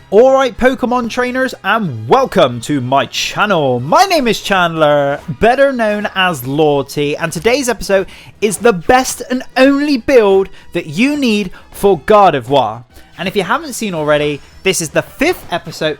Alright Pokemon trainers, and welcome to my channel. My name is Chandler, better known as Lorty, and today's episode is the best and only build that you need for Gardevoir. And if you haven't seen already, this is the fifth episode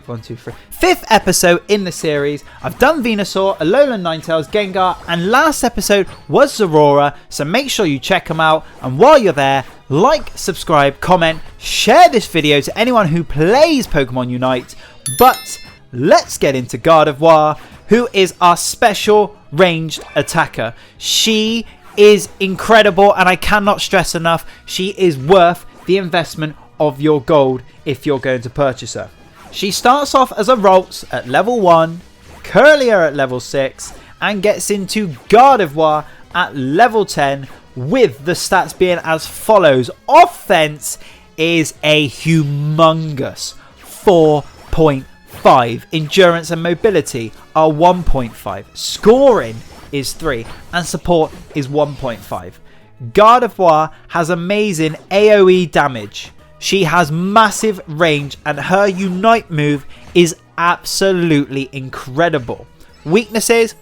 in the series. I've done Venusaur, Alolan Ninetales, Gengar, and last episode was Zorora, so make sure you check them out. And while you're there, like, subscribe, comment, share this video to anyone who plays Pokemon Unite. But let's get into Gardevoir, who is our special ranged attacker. She is incredible, and I cannot stress enough, she is worth the investment of your gold if you're going to purchase her. She starts off as a Ralts at level 1, Curlier at level 6, and gets into Gardevoir at level 10, with the stats being as follows. Offense is a humongous 4.5. Endurance and mobility are 1.5. Scoring is 3. And support is 1.5. Gardevoir has amazing AoE damage. She has massive range, and her Unite move is absolutely incredible. Weaknesses,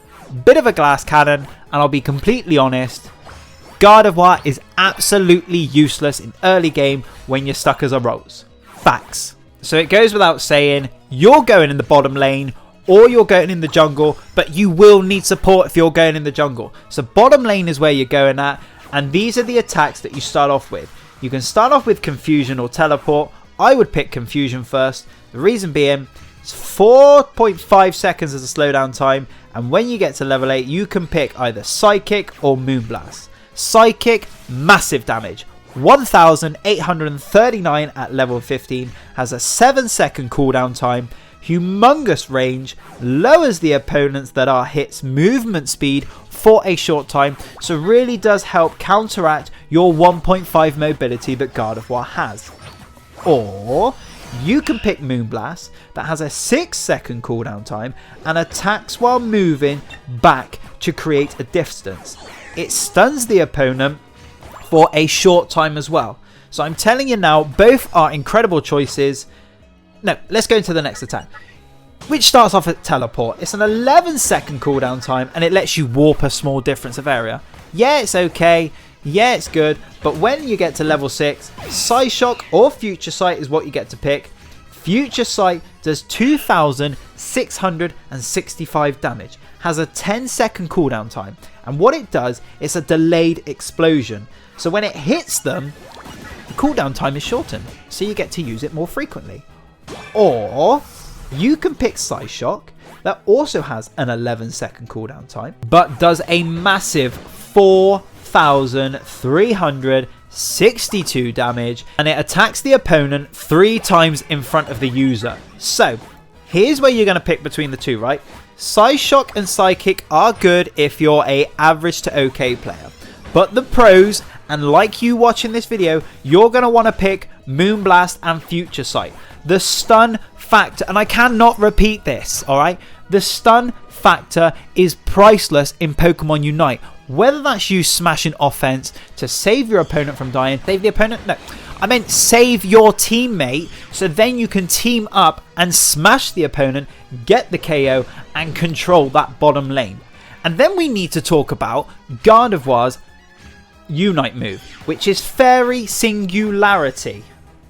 bit of a glass cannon, and I'll be completely honest, Gardevoir is absolutely useless in early game when you're stuck as a Rose. Facts. So it goes without saying, you're going in the bottom lane or you're going in the jungle, but you will need support if you're going in the jungle. So bottom lane is where you're going at, and these are the attacks that you start off with. You can start off with Confusion or Teleport. I would pick Confusion first. The reason being, it's 4.5 seconds as a slowdown time, and when you get to level 8, you can pick either Psychic or Moonblast. Psychic, massive damage. 1839 at level 15, has a 7-second cooldown time, humongous range, lowers the opponents that are hits movement speed for a short time, so really does help counteract your 1.5 mobility that Gardevoir has. Or you can pick Moonblast, that has a 6-second cooldown time and attacks while moving back to create a distance. It stuns the opponent for a short time as well. So I'm telling you now, both are incredible choices. No, let's go into the next attack, which starts off at Teleport. It's an 11-second cooldown time, and it lets you warp a small difference of area. Yeah, it's okay. Yeah, it's good. But when you get to level 6, Psyshock or Future Sight is what you get to pick. Future Sight does 2,665 damage, has a 10-second cooldown time, and what it does is a delayed explosion. So when it hits them, the cooldown time is shortened, so you get to use it more frequently. Or you can pick Psyshock, that also has an 11-second cooldown time, but does a massive 4,362 damage, and it attacks the opponent 3 times in front of the user. So here's where you're going to pick between the two, right? Psyshock and Psychic are good if you're a average to okay player, but the pros, and like you watching this video, you're going to want to pick Moonblast and Future Sight. The stun factor, and I cannot repeat this, alright? The stun factor is priceless in Pokemon Unite. Whether that's you smashing offense to save your opponent from dying, save the opponent? No, I meant save your teammate, so then you can team up and smash the opponent, get the KO, and control that bottom lane. And then we need to talk about Gardevoir's Unite move, which is Fairy Singularity.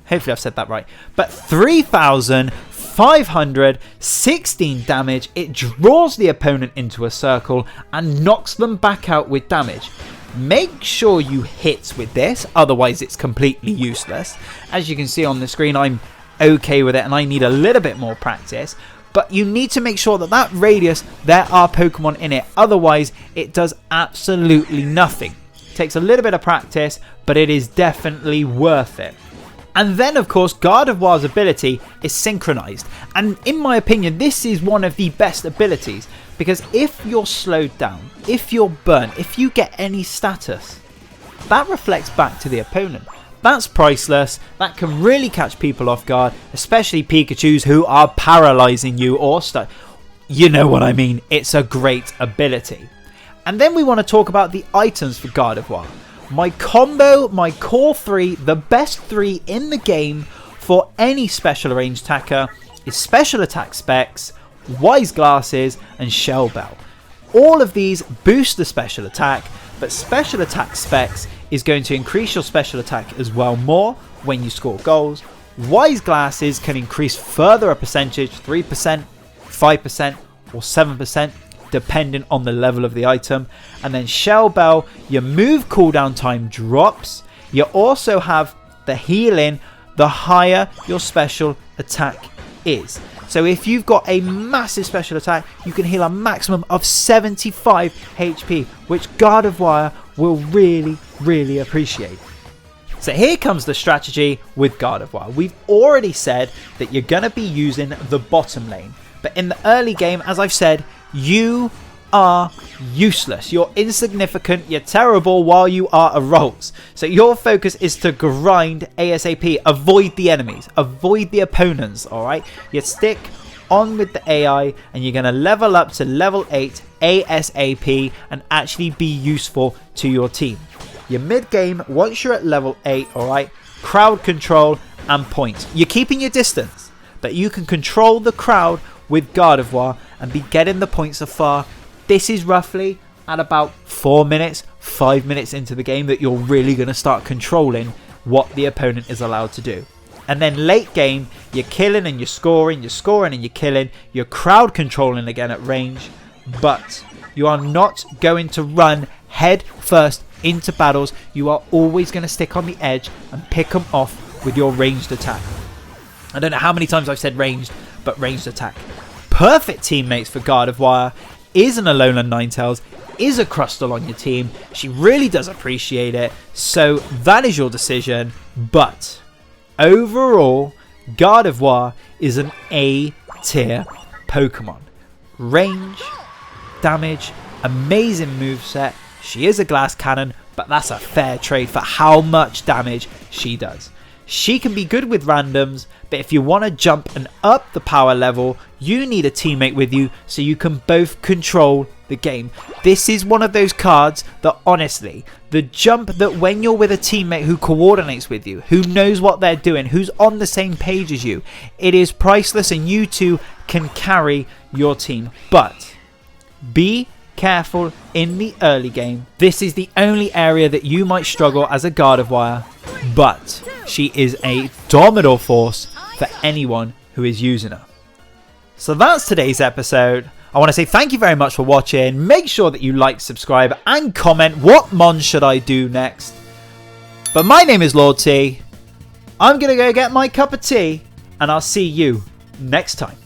Hopefully I've said that right. But 3,516 damage. It draws the opponent into a circle and knocks them back out with damage. Make sure you hit with this, otherwise it's completely useless. As you can see on the screen, I'm okay with it and I need a little bit more practice. But you need to make sure that that radius, there are Pokemon in it. Otherwise, it does absolutely nothing. It takes a little bit of practice, but it is definitely worth it. And then, of course, Gardevoir's ability is synchronized. And in my opinion, this is one of the best abilities. Because if you're slowed down, if you're burnt, if you get any status, that reflects back to the opponent. That's priceless. That can really catch people off guard, especially Pikachus who are paralyzing you or stuck. You know what I mean. It's a great ability. And then we want to talk about the items for Gardevoir. My combo, my core 3, the best 3 in the game for any special range attacker is special attack specs, wise glasses and shell bell. All of these boost the special attack, but special attack specs is going to increase your special attack as well more when you score goals. Wise glasses can increase further a percentage, 3%, 5% or 7%, depending on the level of the item. And then shell bell, your move cooldown time drops. You also have the healing the higher your special attack is. So if you've got a massive special attack, you can heal a maximum of 75 HP, which Gardevoir will really appreciate. So here comes the strategy with Gardevoir. We've already said that you're going to be using the bottom lane. But in the early game, as I've said, you are useless. You're insignificant, you're terrible while you are a Rolls. So your focus is to grind ASAP, avoid the enemies, avoid the opponents, alright? You stick on with the AI and you're going to level up to level 8 ASAP and actually be useful to your team. Your mid game, once you're at level 8, alright, crowd control and points. You're keeping your distance, but you can control the crowd with Gardevoir and be getting the points afar. This is roughly at about 4 minutes, 5 minutes into the game that you're really going to start controlling what the opponent is allowed to do. And then late game, you're killing and you're scoring and you're killing. You're crowd controlling again at range, but you are not going to run head first into battles. You are always going to stick on the edge and pick them off with your ranged attack. I don't know how many times I've said ranged, but ranged attack. Perfect teammates for Gardevoir is an Alolan Ninetales, is a Crustle on your team. She really does appreciate it, so that is your decision. But overall, Gardevoir is an A tier Pokemon. Range, damage, amazing moveset. She is a glass cannon, but that's a fair trade for how much damage she does. She can be good with randoms, but if you want to jump and up the power level, you need a teammate with you so you can both control the game. This is one of those cards that honestly, the jump that when you're with a teammate who coordinates with you, who knows what they're doing, who's on the same page as you, it is priceless and you two can carry your team. But be careful in the early game. This is the only area that you might struggle as a Gardevoir, but she is a dominant force for anyone who is using her. So that's today's episode. I want to say thank you very much for watching. Make sure that you like, subscribe and comment what mon should I do next. But my name is Lord T. I'm going to go get my cup of tea and I'll see you next time.